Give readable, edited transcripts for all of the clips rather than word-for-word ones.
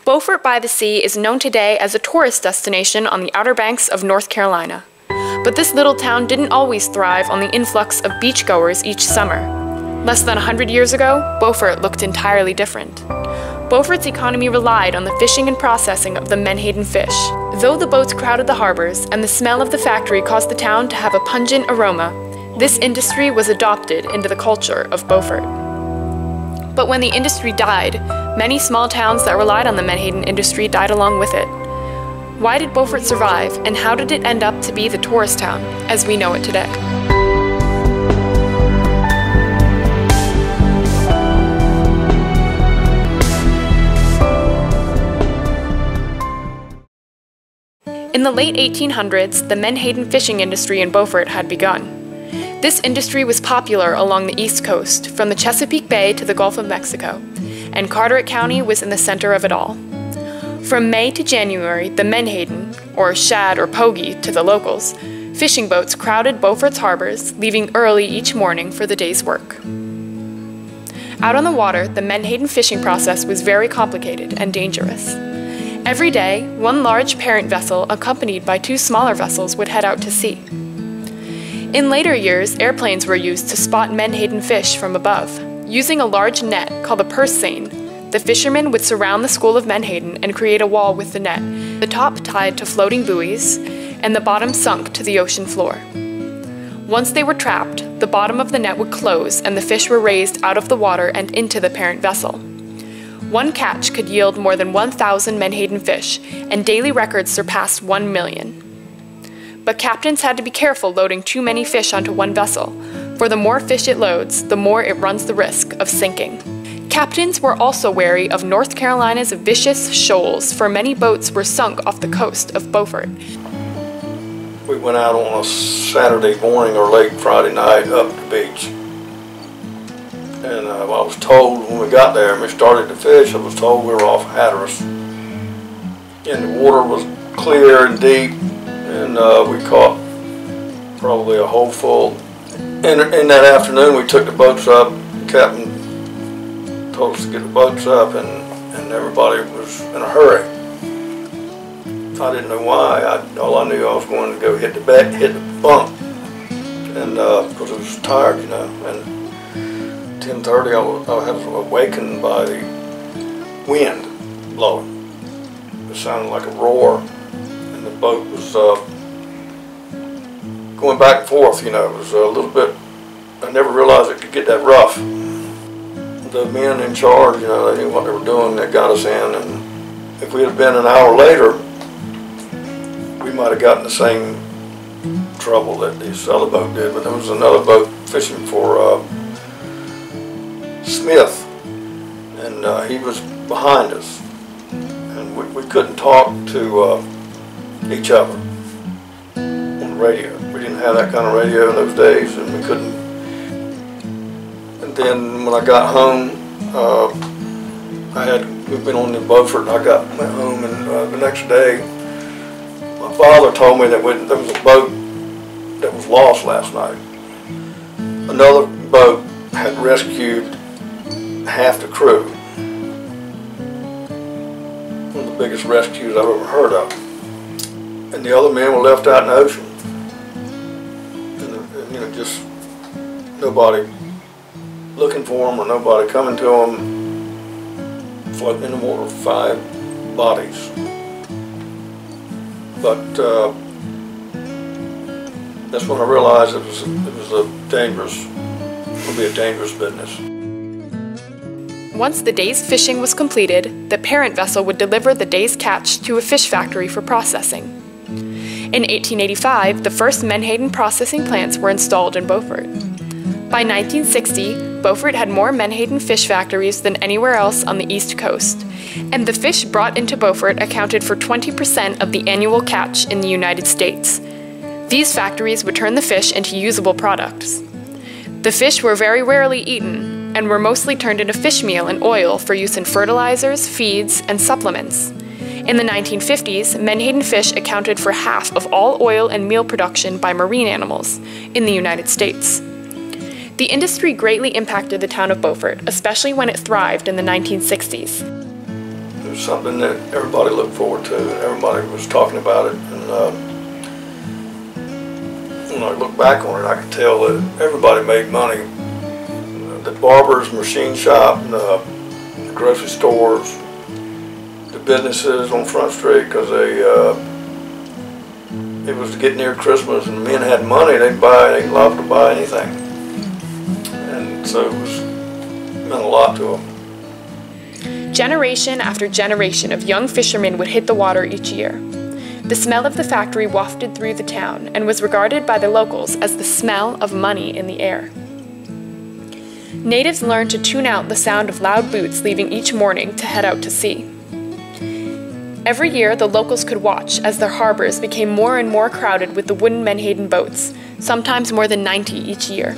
Beafort by the Sea is known today as a tourist destination on the Outer Banks of North Carolina. But this little town didn't always thrive on the influx of beachgoers each summer. Less than 100 years ago, Beafort looked entirely different. Beaufort's economy relied on the fishing and processing of the menhaden fish. Though the boats crowded the harbors and the smell of the factory caused the town to have a pungent aroma, this industry was adopted into the culture of Beafort. But when the industry died, many small towns that relied on the menhaden industry died along with it. Why did Beafort survive, and how did it end up to be the tourist town as we know it today? In the late 1800s, the menhaden fishing industry in Beafort had begun. This industry was popular along the East Coast, from the Chesapeake Bay to the Gulf of Mexico, and Carteret County was in the center of it all. From May to January, the menhaden, or shad or pogie to the locals, fishing boats crowded Beaufort's harbors, leaving early each morning for the day's work. Out on the water, the menhaden fishing process was very complicated and dangerous. Every day, one large parent vessel accompanied by two smaller vessels would head out to sea. In later years, airplanes were used to spot menhaden fish from above. Using a large net called a purse seine, the fishermen would surround the school of menhaden and create a wall with the net, the top tied to floating buoys, and the bottom sunk to the ocean floor. Once they were trapped, the bottom of the net would close and the fish were raised out of the water and into the parent vessel. One catch could yield more than 1,000 menhaden fish, and daily records surpassed 1 million. But captains had to be careful loading too many fish onto one vessel, for the more fish it loads, the more it runs the risk of sinking. Captains were also wary of North Carolina's vicious shoals, for many boats were sunk off the coast of Beafort. We went out on a Saturday morning or late Friday night up the beach. And I was told when we got there and we started to fish, I was told we were off Hatteras. And the water was clear and deep, and we caught probably a hole full. And in that afternoon we took the boats up. The captain told us to get the boats up, and everybody was in a hurry. I didn't know why. All I knew I was going to go hit the bump, and because I was tired, you know. And 10:30, I was awakened by the wind blowing. It sounded like a roar, and the boat was going back and forth. You know, it was a little bit. I never realized it could get that rough. The men in charge, you know, they knew what they were doing. They got us in, and if we had been an hour later, we might have gotten the same trouble that this other boat did. But there was another boat fishing for Smith, and he was behind us, and we couldn't talk to each other on the radio. We didn't have that kind of radio in those days, and we couldn't. And then when I got home, we'd been on the Beafort, and I went home, and the next day, my father told me that there was a boat that was lost last night. Another boat had rescued half the crew. One of the biggest rescues I've ever heard of. And the other men were left out in the ocean. And you know, just nobody looking for them or nobody coming to them. Floating in the water, 5 bodies. But that's when I realized it was a dangerous, it would be a dangerous business. Once the day's fishing was completed, the parent vessel would deliver the day's catch to a fish factory for processing. In 1885, the first menhaden processing plants were installed in Beafort. By 1960, Beafort had more menhaden fish factories than anywhere else on the East Coast, and the fish brought into Beafort accounted for 20% of the annual catch in the United States. These factories would turn the fish into usable products. The fish were very rarely eaten, and were mostly turned into fish meal and oil for use in fertilizers, feeds, and supplements. In the 1950s, menhaden fish accounted for half of all oil and meal production by marine animals in the United States. The industry greatly impacted the town of Beafort, especially when it thrived in the 1960s. It was something that everybody looked forward to, and everybody was talking about it. And when I look back on it, I could tell that everybody made money. The barbers, machine shop, the grocery stores, the businesses on Front Street, because it was getting near Christmas and men had money, they'd love to buy anything. And so it meant a lot to them. Generation after generation of young fishermen would hit the water each year. The smell of the factory wafted through the town and was regarded by the locals as the smell of money in the air. Natives learned to tune out the sound of loud boots leaving each morning to head out to sea. Every year, the locals could watch as their harbors became more and more crowded with the wooden Menhaden boats, sometimes more than 90 each year.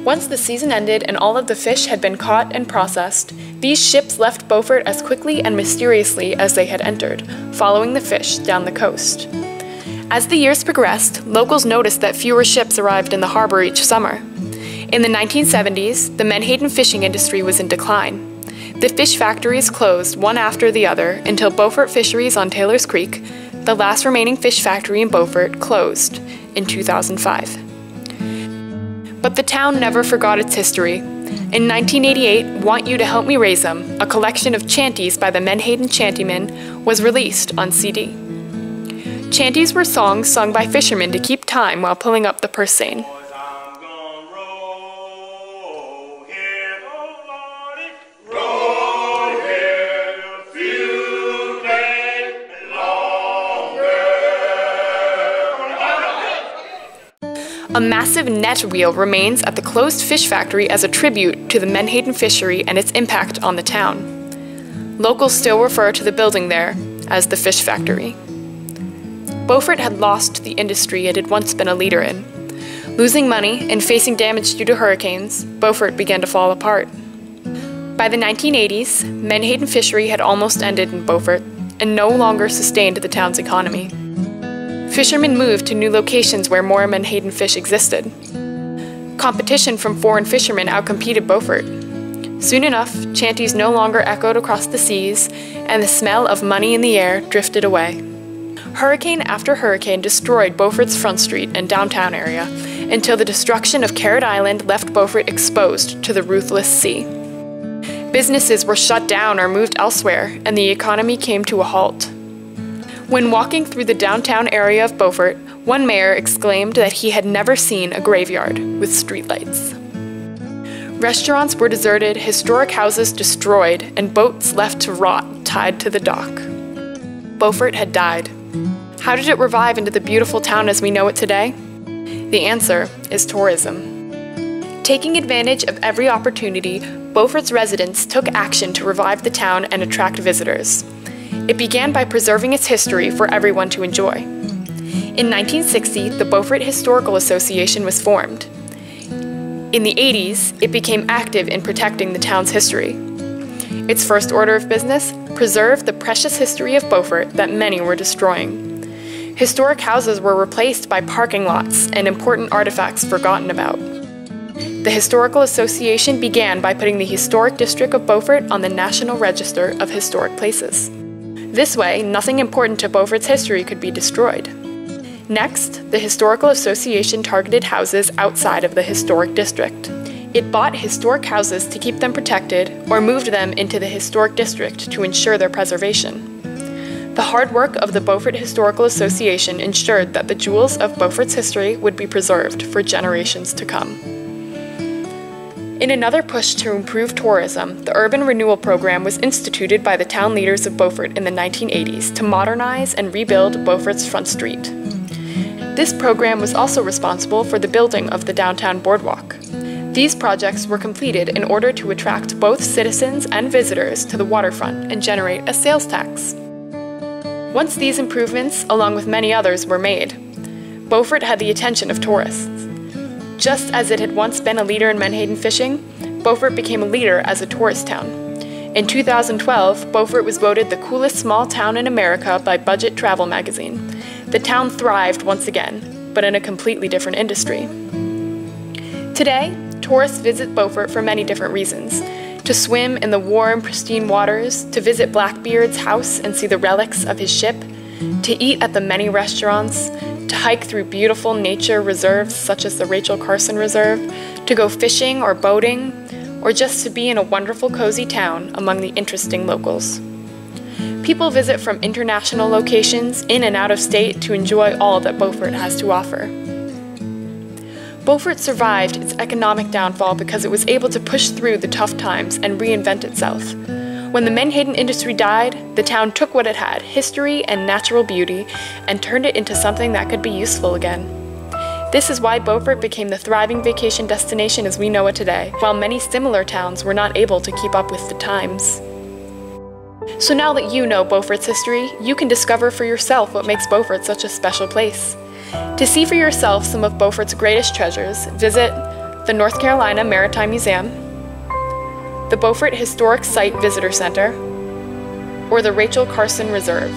Once the season ended and all of the fish had been caught and processed, these ships left Beaufort as quickly and mysteriously as they had entered, following the fish down the coast. As the years progressed, locals noticed that fewer ships arrived in the harbor each summer. In the 1970s, the Menhaden fishing industry was in decline. The fish factories closed one after the other until Beaufort Fisheries on Taylor's Creek, the last remaining fish factory in Beaufort, closed in 2005. But the town never forgot its history. In 1988, Want You to Help Me Raise 'Em, a collection of chanties by the Menhaden Chantymen, was released on CD. Chanties were songs sung by fishermen to keep time while pulling up the purse seine. A massive net wheel remains at the closed fish factory as a tribute to the Menhaden fishery and its impact on the town. Locals still refer to the building there as the fish factory. Beaufort had lost the industry it had once been a leader in. Losing money and facing damage due to hurricanes, Beaufort began to fall apart. By the 1980s, Menhaden fishery had almost ended in Beaufort and no longer sustained the town's economy. Fishermen moved to new locations where more Menhaden fish existed. Competition from foreign fishermen outcompeted Beaufort. Soon enough, chanties no longer echoed across the seas, and the smell of money in the air drifted away. Hurricane after hurricane destroyed Beaufort's Front Street and downtown area, until the destruction of Carrot Island left Beaufort exposed to the ruthless sea. Businesses were shut down or moved elsewhere, and the economy came to a halt. When walking through the downtown area of Beaufort, one mayor exclaimed that he had never seen a graveyard with streetlights. Restaurants were deserted, historic houses destroyed, and boats left to rot tied to the dock. Beaufort had died. How did it revive into the beautiful town as we know it today? The answer is tourism. Taking advantage of every opportunity, Beaufort's residents took action to revive the town and attract visitors. It began by preserving its history for everyone to enjoy. In 1960, the Beaufort Historical Association was formed. In the 80s, it became active in protecting the town's history. Its first order of business: preserve the precious history of Beaufort that many were destroying. Historic houses were replaced by parking lots and important artifacts forgotten about. The Historical Association began by putting the historic district of Beaufort on the National Register of Historic Places. This way, nothing important to Beaufort's history could be destroyed. Next, the Historical Association targeted houses outside of the historic district. It bought historic houses to keep them protected or moved them into the historic district to ensure their preservation. The hard work of the Beaufort Historical Association ensured that the jewels of Beaufort's history would be preserved for generations to come. In another push to improve tourism, the Urban Renewal Program was instituted by the town leaders of Beaufort in the 1980s to modernize and rebuild Beaufort's Front Street. This program was also responsible for the building of the downtown boardwalk. These projects were completed in order to attract both citizens and visitors to the waterfront and generate a sales tax. Once these improvements, along with many others, were made, Beaufort had the attention of tourists. Just as it had once been a leader in Menhaden fishing, Beaufort became a leader as a tourist town. In 2012, Beaufort was voted the coolest small town in America by Budget Travel magazine. The town thrived once again, but in a completely different industry. Today, tourists visit Beaufort for many different reasons: to swim in the warm, pristine waters, to visit Blackbeard's house and see the relics of his ship, to eat at the many restaurants, to hike through beautiful nature reserves such as the Rachel Carson Reserve, to go fishing or boating, or just to be in a wonderful cozy town among the interesting locals. People visit from international locations in and out of state to enjoy all that Beaufort has to offer. Beaufort survived its economic downfall because it was able to push through the tough times and reinvent itself. When the Menhaden industry died, the town took what it had, history and natural beauty, and turned it into something that could be useful again. This is why Beaufort became the thriving vacation destination as we know it today, while many similar towns were not able to keep up with the times. So now that you know Beaufort's history, you can discover for yourself what makes Beaufort such a special place. To see for yourself some of Beaufort's greatest treasures, visit the North Carolina Maritime Museum, the Beaufort Historic Site Visitor Center, or the Rachel Carson Reserve.